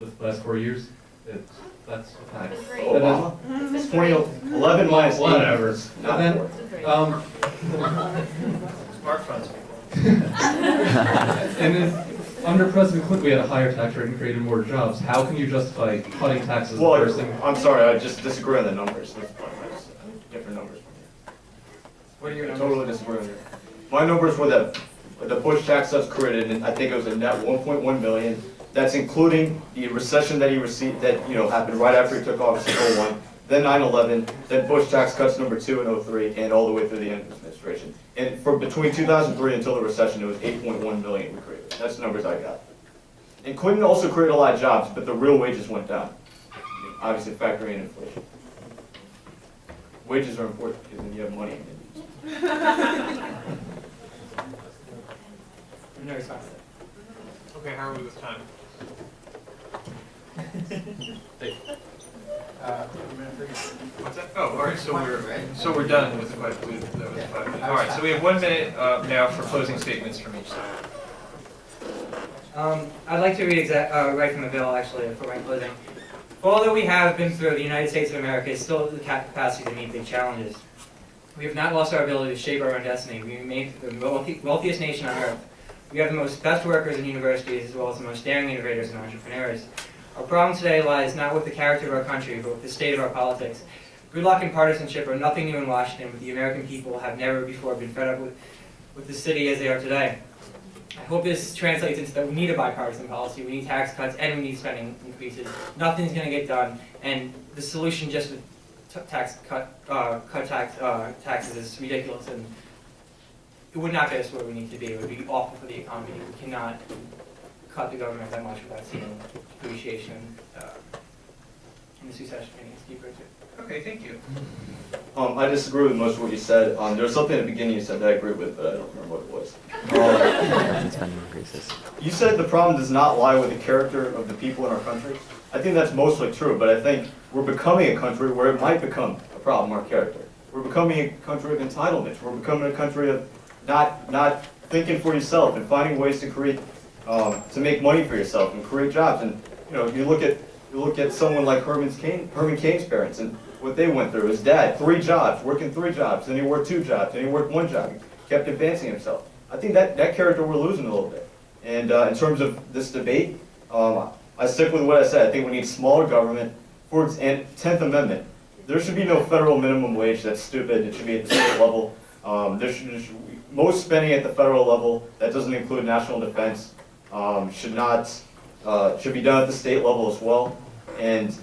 the last 4 years. That's a fact. Obama? 2011 minus 8. Whatever. Not And four. Smartphones. And then, under President Clinton, we had a higher tax rate and created more jobs. How can you justify cutting taxes Well, first thing? I'm sorry, I just disagree on the numbers. That's fine. Different numbers from you. What are your I numbers? totally disagree on you. My numbers were that the Bush tax cuts created, and I think it was a net 1.1 million. That's including the recession that he received, that happened right after he took office in 01, then 9/11, then Bush tax cuts number 2 in 03, and all the way through the end of his administration. And for between 2003 until the recession, it was 8.1 million we created. That's the numbers I got. And Clinton also created a lot of jobs, but the real wages went down. Obviously factoring in inflation. Wages are important because then you have money. No response. Okay, how are we with time? What's that? Oh, all right. So we're done with the question. That was 5 minutes. All right. So we have 1 minute now for closing statements from each side. I'd like to read right from the bill, actually, for my closing. For all that we have been through, the United States of America is still the capacity to meet big challenges. We have not lost our ability to shape our own destiny. We remain the wealthiest nation on earth. We have the best workers in universities, as well as the most daring innovators and entrepreneurs. Our problem today lies not with the character of our country, but with the state of our politics. Gridlock and partisanship are nothing new in Washington, but the American people have never before been fed up with the city as they are today. I hope this translates into that we need a bipartisan policy, we need tax cuts, and we need spending increases. Nothing's going to get done, and the solution just with taxes is ridiculous, and it would not get us where we need to be. It would be awful for the economy. We cannot cut the government that much without seeing appreciation in the succession payments deeper too. Okay, thank you. I disagree with most of what you said. There was something at the beginning you said that I agree with, but I don't remember what it was. You said the problem does not lie with the character of the people in our country. I think that's mostly true, but I think we're becoming a country where it might become a problem, our character. We're becoming a country of entitlements. We're becoming a country of not thinking for yourself and finding ways to create, to make money for yourself and create jobs. And you look at someone like Herman Cain's parents and what they went through. His dad, 3 jobs, working 3 jobs, then he worked 2 jobs, then he worked 1 job. He kept advancing himself. I think that character we're losing a little bit. And in terms of this debate, I stick with what I said. I think we need smaller government. And 10th Amendment, there should be no federal minimum wage. That's stupid. It should be at the state level. Most spending at the federal level, that doesn't include national defense, should be done at the state level as well. And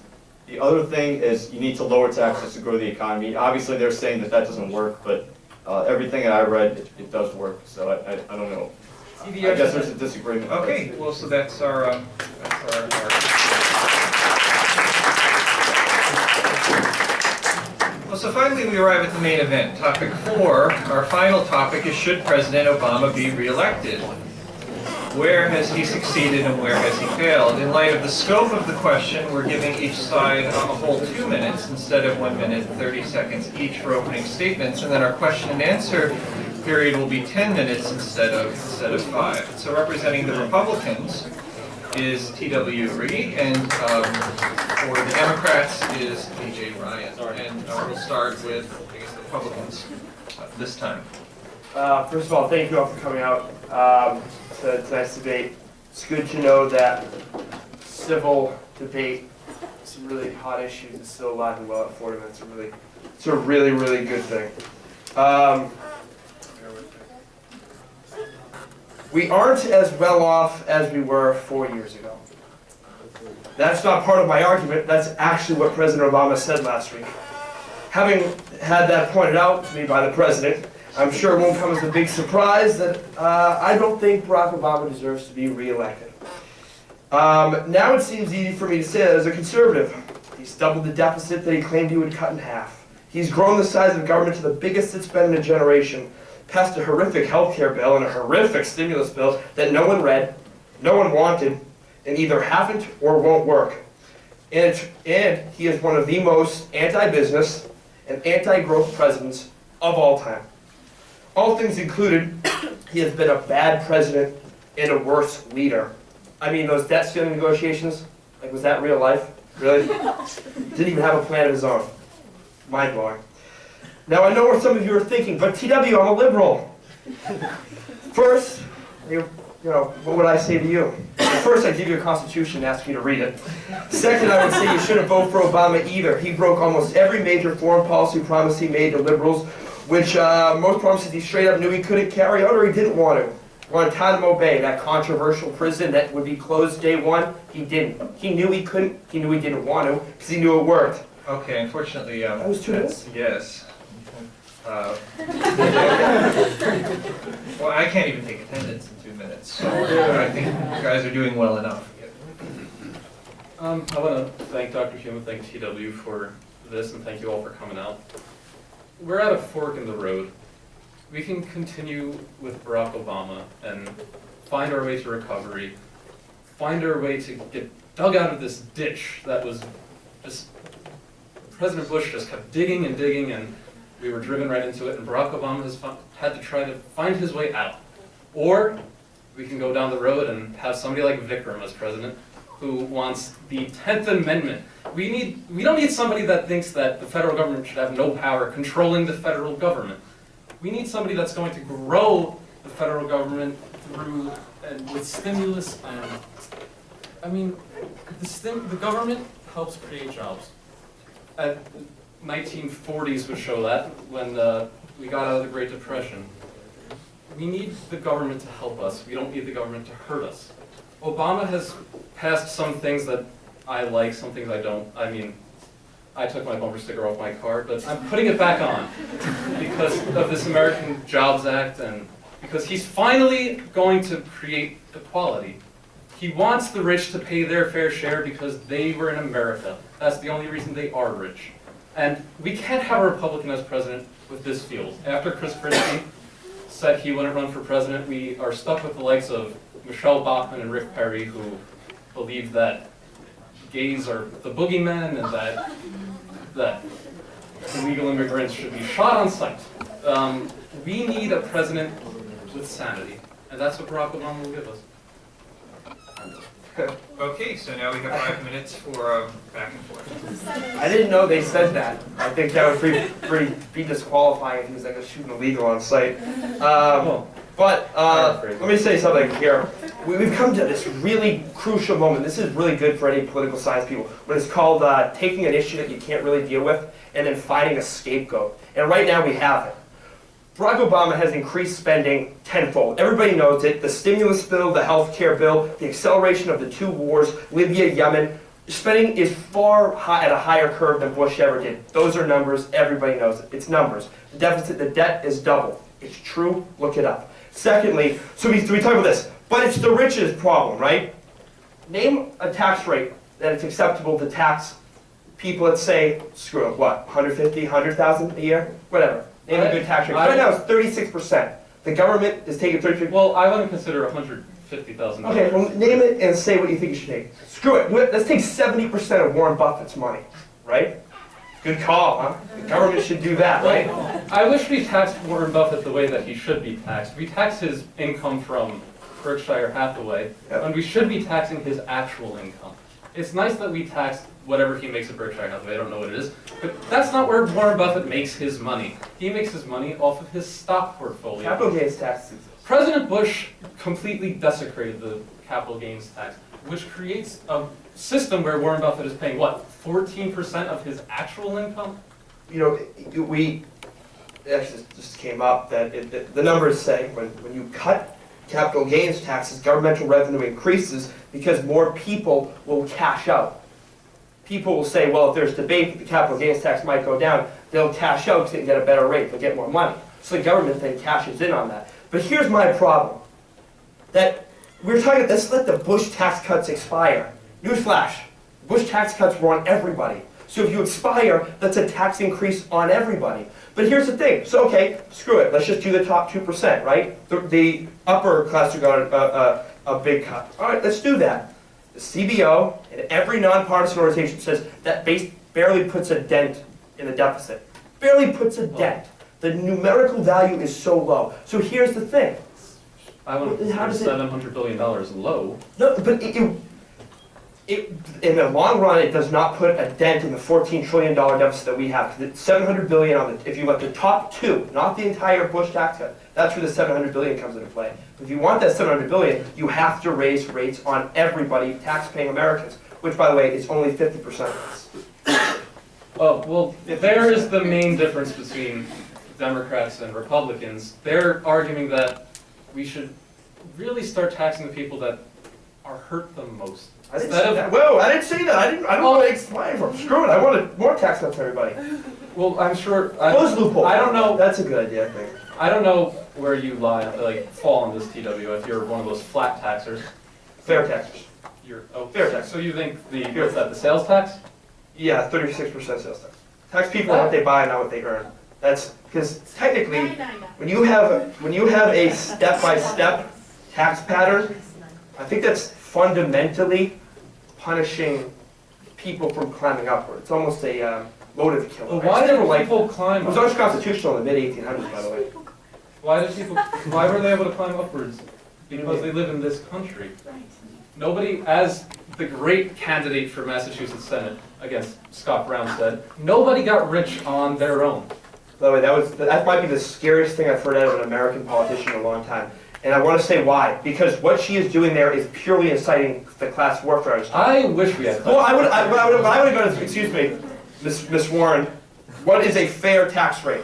the other thing is you need to lower taxes to grow the economy. Obviously, they're saying that doesn't work, but everything that I read, it does work. So I don't know. I guess there's a disagreement. Okay, well, so that's our Well, so finally we arrive at the main event. Topic 4, our final topic is, should President Obama be reelected? Where has he succeeded and where has he failed? In light of the scope of the question, we're giving each side a whole 2 minutes instead of 1 minute, 30 seconds each for opening statements, and then our question and answer period will be 10 minutes instead of 5. So representing the Republicans is T.W. Reed, and for the Democrats is A.J. Ryan. And we'll start with, I guess, the Republicans this time. First of all, thank you all for coming out to tonight's debate. It's good to know that civil debate, some really hot issues, is still alive and well at Fordham. It's a really, really good thing. We aren't as well off as we were 4 years ago. That's not part of my argument. That's actually what President Obama said last week. Having had that pointed out to me by the President, I'm sure it won't come as a big surprise that I don't think Barack Obama deserves to be reelected. Now it seems easy for me to say that as a conservative. He's doubled the deficit that he claimed he would cut in half. He's grown the size of government to the biggest it's been in a generation, passed a horrific healthcare bill and a horrific stimulus bill that no one read, no one wanted, and either haven't or won't work. And he is one of the most anti-business and anti-growth presidents of all time. All things included, he has been a bad president and a worse leader. I mean, those debt ceiling negotiations, Like, was that real life? Really? Didn't even have a plan of his own. Mind-blowing. Now, I know what some of you are thinking, but TW, I'm a liberal. First, what would I say to you? First, I'd give you a constitution and ask you to read it. Second, I would say you shouldn't vote for Obama either. He broke almost every major foreign policy promise he made to liberals, which most promises he straight up knew he couldn't carry out or he didn't want to. Guantanamo Bay, that controversial prison that would be closed day one, he didn't. He knew he couldn't, he knew he didn't want to, because he knew it worked. Okay, unfortunately, That was 2 minutes? Yes. Well, I can't even take attendance in 2 minutes, so I think you guys are doing well enough. I want to thank Dr. Hume and thank TW for this, and thank you all for coming out. We're at a fork in the road. We can continue with Barack Obama and find our way to recovery, find our way to get dug out of this ditch that was just, President Bush just kept digging and digging, and we were driven right into it, and Barack Obama has had to try to find his way out. Or we can go down the road and have somebody like Vikram as president, who wants the 10th Amendment. We don't need somebody that thinks that the federal government should have no power controlling the federal government. We need somebody that's going to grow the federal government through, and with stimulus, and, I mean, the government helps create jobs. The 1940s would show that, when we got out of the Great Depression. We need the government to help us. We don't need the government to hurt us. Obama has passed some things that I like, some things I don't. I mean, I took my bumper sticker off my car, but I'm putting it back on because of this American Jobs Act, and because he's finally going to create equality. He wants the rich to pay their fair share because they were in America. That's the only reason they are rich. And we can't have a Republican as president with this field. After Chris Christie said he wouldn't run for president, we are stuck with the likes of Michelle Bachmann and Rick Perry, who believe that gays are the boogeymen and that illegal immigrants should be shot on sight. We need a president with sanity, and that's what Barack Obama will give us. Okay, so now we have 5 minutes for back and forth. I didn't know they said that. I think that would be disqualifying if he was like a shooting illegal on site. But let me say something here. We've come to this really crucial moment. This is really good for any political science people. When it's called taking an issue that you can't really deal with and then finding a scapegoat. And right now we have it. Barack Obama has increased spending tenfold. Everybody knows it. The stimulus bill, the health care bill, the acceleration of the 2 wars, Libya, Yemen. Spending is at a higher curve than Bush ever did. Those are numbers. Everybody knows it. It's numbers. The deficit, the debt is double. It's true. Look it up. Secondly, so we talk about this, but it's the rich's problem, right? Name a tax rate that it's acceptable to tax people that say, screw it, what, 150, 100,000 a year? Whatever. Name a good tax rate. Right now it's 36%. The government is taking 36%. Well, I wouldn't consider $150,000. Okay, well, name it and say what you think you should take. Screw it. Let's take 70% of Warren Buffett's money, right? Good call, huh? The government should do that, right? I wish we taxed Warren Buffett the way that he should be taxed. We tax his income from Berkshire Hathaway, and we should be taxing his actual income. It's nice that we tax whatever he makes at Berkshire Hathaway, I don't know what it is, but that's not where Warren Buffett makes his money. He makes his money off of his stock portfolio. Capital gains taxes. President Bush completely desecrated the capital gains tax, which creates a system where Warren Buffett is paying, what, 14% of his actual income? You know, we actually just came up that the numbers say when you cut capital gains taxes, governmental revenue increases because more people will cash out. People will say, well, if there's debate that the capital gains tax might go down, they'll cash out because they can get a better rate, they'll get more money. So the government then cashes in on that. But here's my problem. That we're talking, let's let the Bush tax cuts expire. Newsflash, Bush tax cuts were on everybody. So if you expire, that's a tax increase on everybody. But here's the thing. So okay, screw it. Let's just do the top 2%, right? The upper class who got a big cut. All right, let's do that. The CBO and every nonpartisan organization says that barely puts a dent in the deficit. Barely puts a dent. The numerical value is so low. So here's the thing. I wouldn't consider $700 billion low. No, but in the long run, it does not put a dent in the $14 trillion deficit that we have. Because it's $700 billion on the, if you let the top two, not the entire Bush tax cut, that's where the $700 billion comes into play. If you want that $700 billion, you have to raise rates on everybody, tax-paying Americans, which, by the way, is only 50% of this. Oh, well, there is the main difference between Democrats and Republicans. They're arguing that we should really start taxing the people that are hurt the most. I didn't say that. Whoa, I didn't say that. I don't want to explain from. Screw it. I wanted more tax cuts for everybody. Well, I'm sure. Close loophole. I don't know. That's a good idea, I think. I don't know where you lie, like fall on this TW. If you're one of those flat taxers, Fair taxes. you're Fair tax. So you think what's that? The sales tax? Yeah, 36% sales tax. Tax people on what they buy, not what they earn. That's because technically, when you have a step-by-step tax pattern, I think that's fundamentally punishing people from climbing upward. It's almost a motive killer. Well, why do people climb? It was unconstitutional in the mid-1800s, by the way. Why were they able to climb upwards? Because they live in this country. Nobody, as the great candidate for Massachusetts Senate against Scott Brown said, nobody got rich on their own. By the way, that might be the scariest thing I've heard out of an American politician in a long time. And I want to say why. Because what she is doing there is purely inciting the class warfare. I wish we had. Well, I would go to, excuse me, Miss Warren, what is a fair tax rate?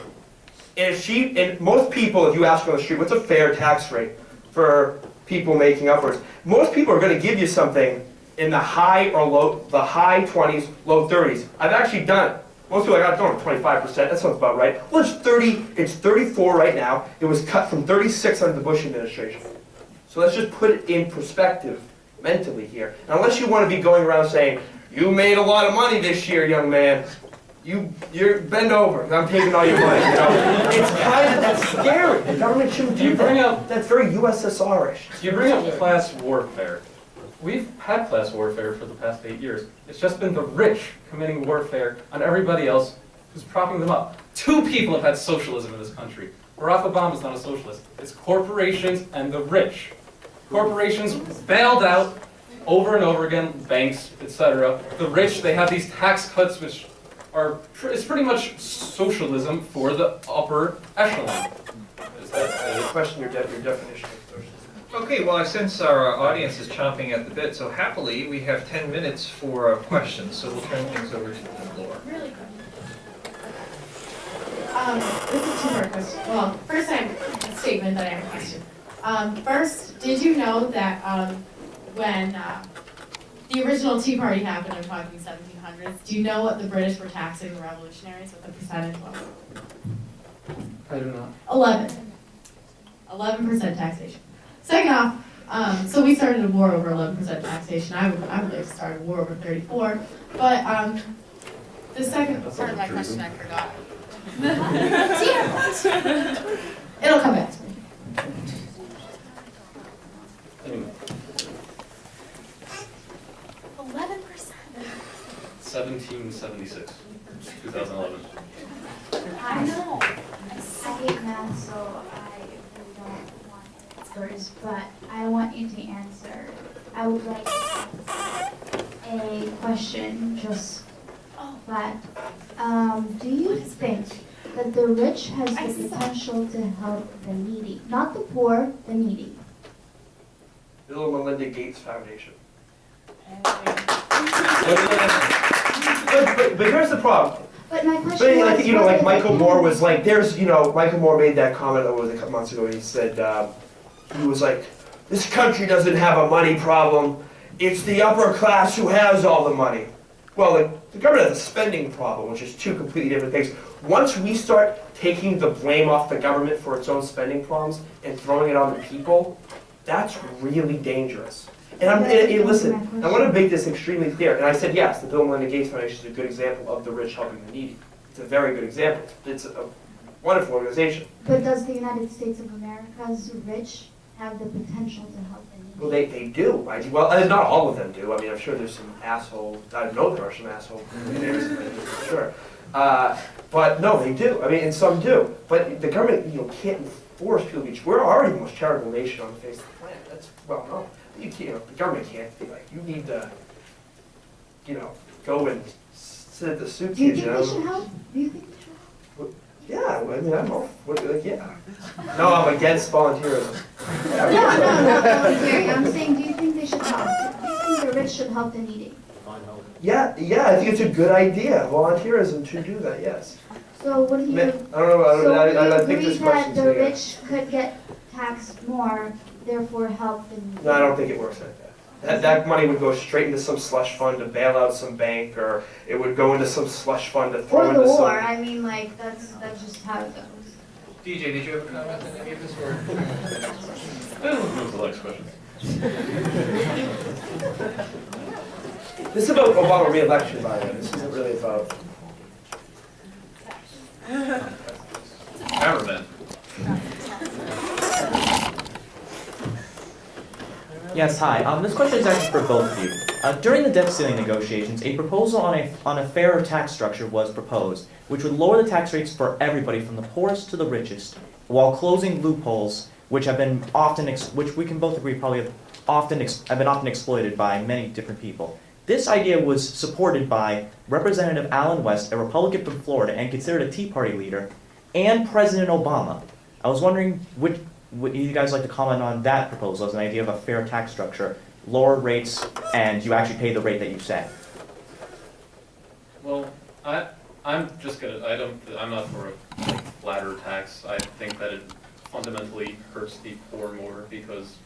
And most people, if you ask on the street, what's a fair tax rate for people making upwards? Most people are going to give you something in the high 20s, low 30s. I've actually done it. Most people are like, 25%, that sounds about right. Well, it's 34 right now. It was cut from 36 under the Bush administration. So let's just put it in perspective mentally here. And unless you want to be going around saying, you made a lot of money this year, young man. You're bend over, I'm taking all your money. You know? It's that's scary. The government shouldn't do that. That's very USSR-ish. You bring up class warfare. We've had class warfare for the past 8 years. It's just been the rich committing warfare on everybody else who's propping them up. 2 people have had socialism in this country. Barack Obama's not a socialist. It's corporations and the rich. Corporations bailed out over and over again, banks, etc. The rich, they have these tax cuts which it's pretty much socialism for the upper echelon. Is that Question your definition of socialism. Okay, well, since our audience is chomping at the bit, so happily, we have 10 minutes for questions, so we'll turn things over to the floor. Really quick. This is a two-part question. Well, first I have a statement, then I have a question. First, did you know that when the original Tea Party happened, I'm talking 1700s, do you know what the British were taxing the revolutionaries, what the percentage was? I do not. 11% taxation. Second off, so we started a war over 11% taxation. I would like to start a war over 34. But the second part of my question I forgot. It'll come back to me. Anyway, 11%. 1776, 2011. I know. I hate math, so I really don't want answers, but I want you to answer. I would like a question just that. Do you think that the rich has the potential to help the needy? Not the poor, the needy. Bill and Melinda Gates Foundation. But here's the problem. But my question But was, like Michael Moore was like, Michael Moore made that comment, what was it, a couple months ago, he said, he was like, this country doesn't have a money problem, it's the upper class who has all the money. Well, the government has a spending problem, which is 2 completely different things. Once we start taking the blame off the government for its own spending problems and throwing it on the people, that's really dangerous. And listen, I want to make this extremely clear. And I said, yes, the Bill and Melinda Gates Foundation is a good example of the rich helping the needy. It's a very good example. It's a wonderful organization. but does the United States of America's rich have the potential to help the needy? Well, they do. Well, not all of them do. I mean, I'm sure there's some asshole. I know there are some asshole millionaires, for sure. But no, they do. I mean, and some do. But the government, can't force people to be. We're already the most charitable nation on the face of the planet. That's well known. The government can't be like. You need the go and sit at the soup Do you kitchen. think they should help? Do you think they should? Yeah, I mean, I'm all, yeah. No, I'm against volunteerism. No, not volunteering. I'm saying, do you think they should help? Do you think the rich should help the needy? Yeah, I think it's a good idea, volunteerism to do that, yes. So what do you? I don't know, I think agree this that question's the gonna get. rich could get taxed more, therefore help the needy? No, I don't think it works like that. That money would go straight into some slush fund to bail out some bank, or it would go into some slush fund to throw Or the into some. war. I mean, like that's just how it goes. DJ, did you have a comment on any of this, or? Let's move to the next question. This is about Obama re-election, by the way. This isn't really about. Cameraman. Yes, hi. This question is actually for both of you. During the debt ceiling negotiations, a proposal on a fairer tax structure was proposed, which would lower the tax rates for everybody from the poorest to the richest, while closing loopholes which have been often, which we can both agree probably have been often exploited by many different people. This idea was supported by Representative Allen West, a Republican from Florida and considered a Tea Party leader, and President Obama. I was wondering, would you guys like to comment on that proposal as an idea of a fair tax structure, lower rates, and you actually pay the rate that you set? Well, I'm not for a flatter tax. I think that it fundamentally hurts the poor more because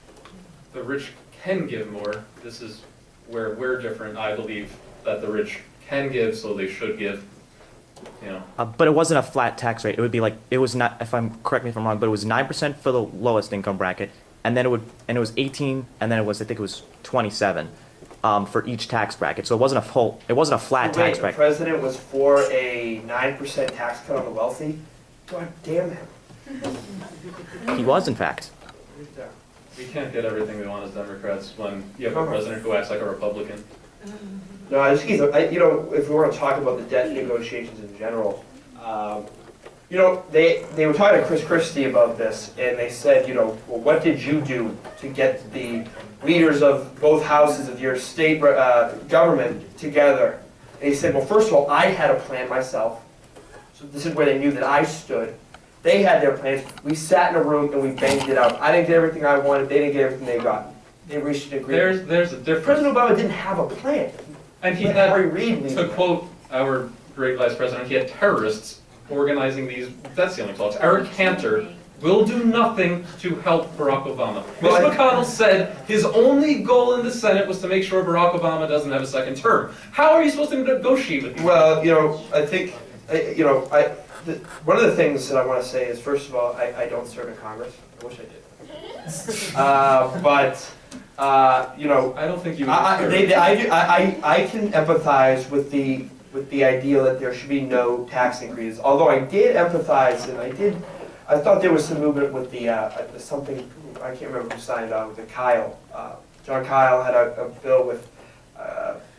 the rich can give more. This is where we're different. I believe that the rich can give, so they should give. You know. But it wasn't a flat tax rate. It would be like, it was not, correct me if I'm wrong, but it was 9% for the lowest income bracket, and then it was 18, and then I think it was 27 for each tax bracket. So it wasn't a flat tax The bracket. president was for a 9% tax cut on the wealthy. God damn him. He was, in fact. Right there. We can't get everything we want as Democrats when you have a president who acts like a Republican. No, if we want to talk about the debt negotiations in general, they were talking to Chris Christie about this, and they said, well, what did you do to get the leaders of both houses of your state government together? And he said, well, first of all, I had a plan myself. So this is where they knew that I stood. They had their plans. We sat in a room and we banged it out. I didn't get everything I wanted. They didn't get everything they got. They reached an agreement. There's a difference. President Obama didn't have a plan. And he Let had, Harry Reid lead to it. quote our great vice president, he had terrorists organizing these debt ceiling talks. Eric Cantor will do nothing to help Barack Obama. Well, Mitch McConnell said his only goal in the Senate was to make sure Barack Obama doesn't have a second term. How are you supposed to negotiate with him? Well, I think, one of the things that I want to say is, first of all, I don't serve in Congress. I wish I did. I don't think you would. I can empathize with the idea that there should be no tax increases. Although I did empathize, and I thought there was some movement with something, I can't remember who signed on with Kyle. John Kyle had a bill with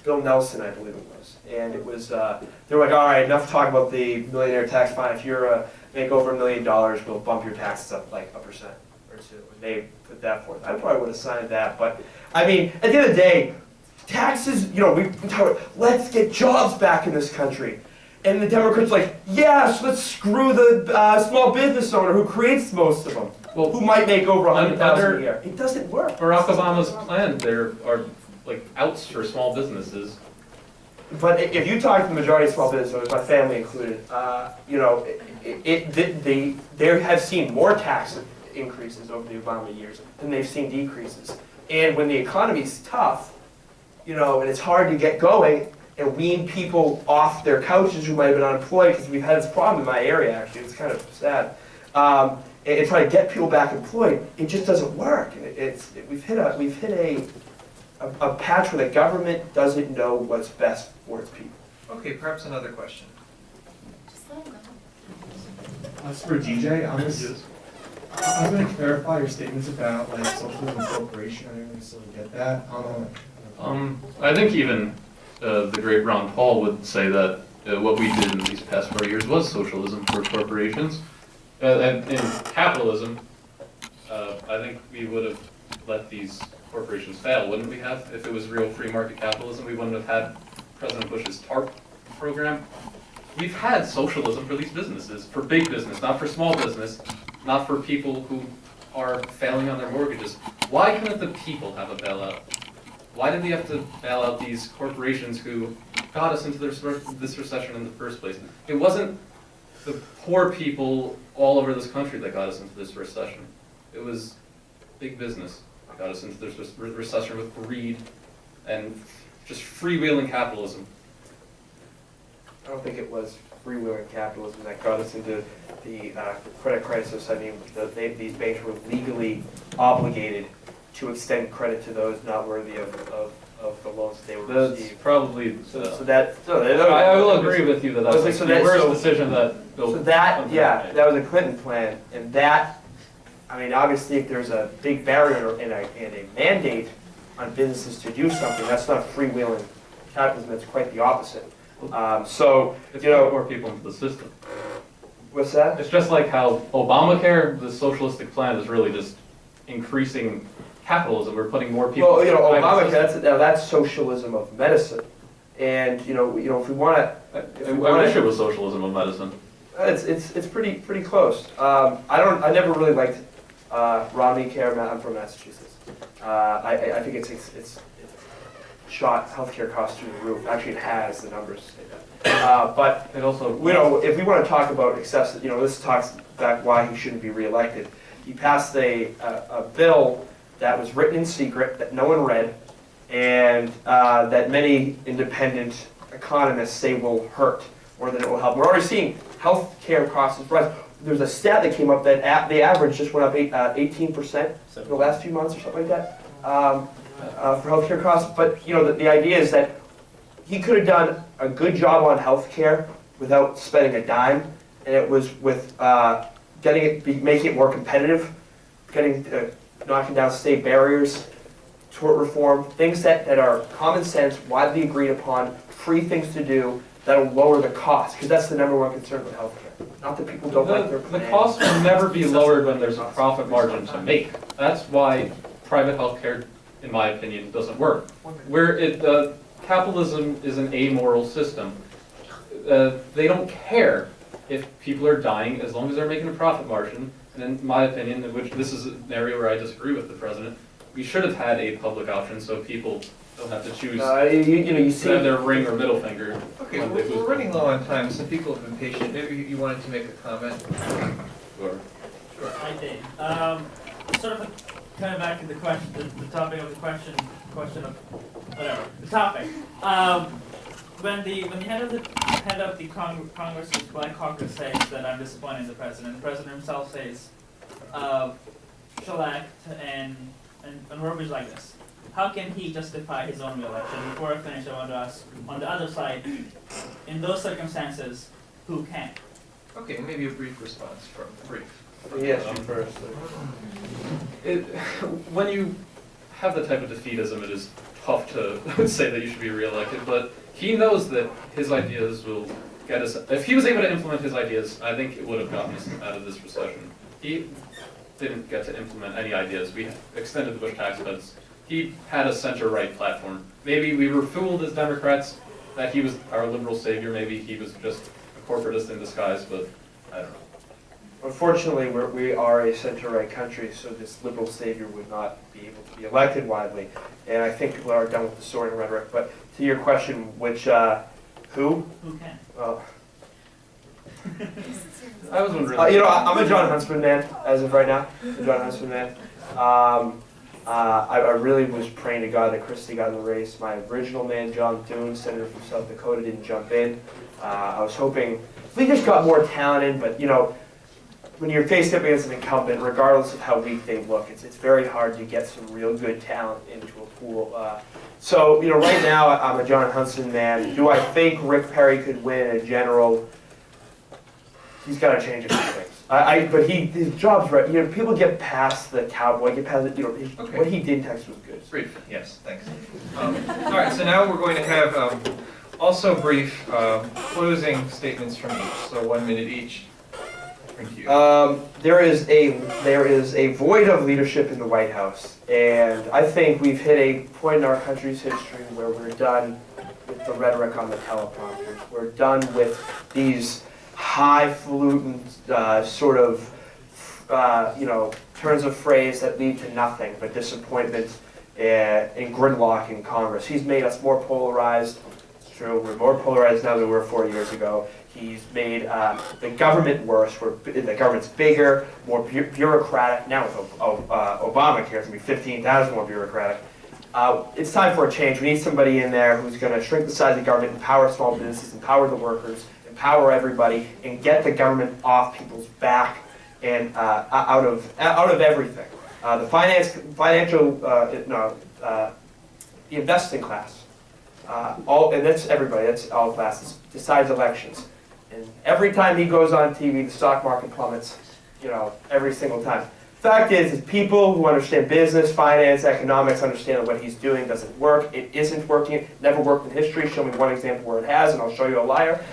Bill Nelson, I believe it was. And it was, they were like, all right, enough talk about the millionaire tax fine. If you're make over $1 million, we'll bump your taxes up like 1% or 2%. And they put that forth. I probably would have signed that. But, I mean, at the end of the day, taxes, we talk about, let's get jobs back in this country. And the Democrats are like, yes, let's screw the small business owner who creates most of them, who might make over $100,000 a year. It doesn't work. Barack Obama's plan, there are like outs for small businesses. But if you talk to the majority of small business owners, my family included, they have seen more tax increases over the Obama years than they've seen decreases. And when the economy's tough, and it's hard to get going and wean people off their couches who might have been unemployed, because we've had this problem in my area actually, it's kind of sad, and try to get people back employed, it just doesn't work. We've hit a patch where the government doesn't know what's best for its people. Okay, perhaps another question. As for DJ, I'm going to clarify your statements about socialism and corporation. I didn't necessarily get that. I think even the great Ron Paul would say that what we did in these past 4 years was socialism for corporations. And in capitalism, I think we would have let these corporations fail, wouldn't we have? If it was real free market capitalism, we wouldn't have had President Bush's TARP program. We've had socialism for these businesses, for big business, not for small business, not for people who are failing on their mortgages. Why couldn't the people have a bailout? Why did we have to bail out these corporations who got us into this recession in the first place? It wasn't the poor people all over this country that got us into this recession. It was big business that got us into this recession with greed and just freewheeling capitalism. I don't think it was freewheeling capitalism that got us into the credit crisis. I mean, these banks were legally obligated to extend credit to those not worthy of the loans that they were That's received. probably, I I will agree with you that that's like the worst decision that Bill. So that, yeah, that was a Clinton plan, and that, I mean, obviously, if there's a big barrier and a mandate on businesses to do something, that's not freewheeling capitalism, it's quite the opposite. So, It's you know, put more people into the system. what's that? It's just like how Obamacare, the socialistic plan, is really just increasing capitalism. We're putting more people. Well, you know, in the private Obamacare, that's socialism of medicine. And, you know, if we want to, system. I wish it was socialism of medicine. it's pretty close. I never really liked Romney Care. I'm from Massachusetts. I think it's shot healthcare costs through the roof. Actually, it has, the numbers say that. But It also, you know, if we want to talk about excessive, you know, this talks back why he shouldn't be reelected. He passed a bill that was written in secret, that no one read, and that many independent economists say will hurt more than it will help. We're already seeing health care costs rise. There's a stat that came up that the average just went up 18% in the last few months or something like that for healthcare costs. But you know, the idea is that he could have done a good job on healthcare without spending a dime, and it was with making it more competitive, knocking down state barriers, tort reform, things that are common sense, widely agreed upon, free things to do that'll lower the cost, because that's the number one concern with healthcare. Not that people don't like their the plan. cost will never be lowered when there's a profit margin to make. That's why private healthcare, in my opinion, doesn't work. Capitalism is an amoral system. They don't care if people are dying as long as they're making a profit margin. And in my opinion, which this is an area where I disagree with the president, we should have had a public option so people don't have to choose You see, their ring or middle finger. Okay, when they lose we're running low on time. Some people have been patient. Maybe you wanted to make a comment. Sure. I did. Sort of coming back to the question, the topic of the question of whatever the topic. When the head of the Congress, Black Caucus, says that I'm disappointed in the president himself says, shellacked and verbiage like this. How can he justify his own re-election? Before I finish, I want to ask, on the other side, in those circumstances, who can? Okay, maybe a brief response from yes, you first. When you have the type of defeatism, it is tough to say that you should be reelected, but he knows that his ideas will get us, if he was able to implement his ideas, I think it would have gotten us out of this recession. He didn't get to implement any ideas. We extended the Bush tax cuts. He had a center-right platform. Maybe we were fooled as Democrats that he was our liberal savior. Maybe he was just a corporatist in disguise, but I don't know. Unfortunately, we are a center-right country, so this liberal savior would not be able to be elected widely. And I think people are done with the sword and rhetoric. But to your question, which, who? Who can? Well, I was wondering. you know, I'm a John Huntsman man, as of right now. I'm a John Huntsman man. I really was praying to God that Christie got in the race. My original man, John Thune, senator from South Dakota, didn't jump in. I was hoping we just got more talent in, but you know, when you're faced up against an incumbent, regardless of how weak they look, it's very hard to get some real good talent into a pool. So, you know, right now I'm a John Huntsman man. Do I think Rick Perry could win a general? He's got to change a few things. But his job's right. You know, people get past the cowboy, get past you know, Okay. what he did in Texas was good. Brief, yes, thanks. All right, so now we're going to have also brief closing statements from each, so 1 minute each. Thank you. There is a void of leadership in the White House, and I think we've hit a point in our country's history where we're done with the rhetoric on the teleprompters. We're done with these highfalutin sort of, turns of phrase that lead to nothing but disappointment and gridlock in Congress. He's made us more polarized. It's true, we're more polarized now than we were 4 years ago. He's made the government worse. The government's bigger, more bureaucratic. Now with Obamacare, it's going to be 15,000 more bureaucratic. It's time for a change. We need somebody in there who's going to shrink the size of the government, empower small businesses, empower the workers, empower everybody, and get the government off people's back and out of everything. The investing class, and that's everybody. That's all classes. Decides elections, and every time he goes on TV, the stock market plummets. Every single time. Fact is people who understand business, finance, economics understand that what he's doing doesn't work. It isn't working. It never worked in history. Show me one example where it has, and I'll show you a liar.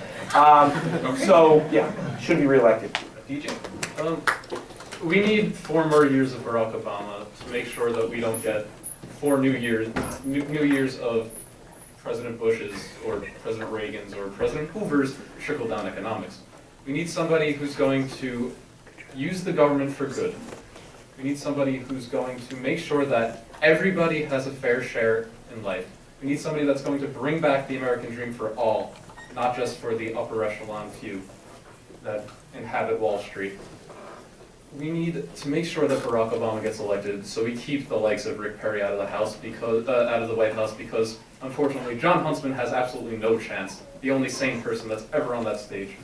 So yeah, shouldn't be reelected. DJ? We need 4 more years of Barack Obama to make sure that we don't get 4 new years of President Bush's or President Reagan's or President Hoover's trickle-down economics. We need somebody who's going to use the government for good. We need somebody who's going to make sure that everybody has a fair share in life. We need somebody that's going to bring back the American dream for all, not just for the upper echelon few that inhabit Wall Street. We need to make sure that Barack Obama gets elected, so we keep the likes of Rick Perry out of the House out of the White House, because unfortunately John Huntsman has absolutely no chance. The only sane person that's ever on that stage.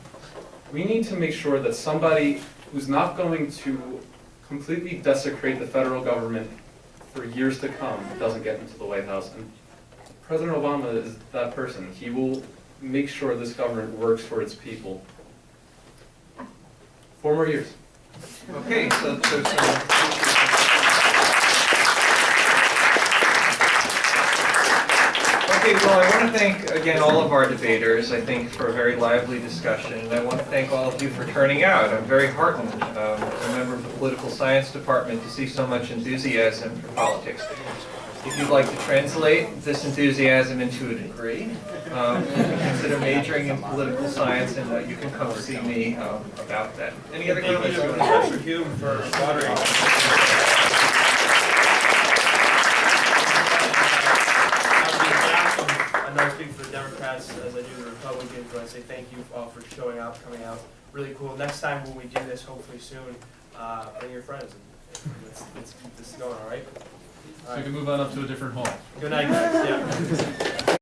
We need to make sure that somebody who's not going to completely desecrate the federal government for years to come doesn't get into the White House. And President Obama is that person. He will make sure this government works for its people. 4 more years. Okay, so Okay, well, I want to thank, again, all of our debaters, I think, for a very lively discussion. And I want to thank all of you for turning out. I'm very heartened, as a member of the Political Science Department, to see so much enthusiasm for politics. If you'd like to translate this enthusiasm into a degree, consider majoring in political science, and you can come see me about that. Any other comments? Thank you, Professor Hume, for moderating. I know I speak for the Democrats as I do the Republicans, but I say thank you all for showing up, coming out. Really cool. Next time when we do this, hopefully soon, bring your friends and let's keep this going, all right? So we can move on up to a different hall. Good night, guys. Yeah.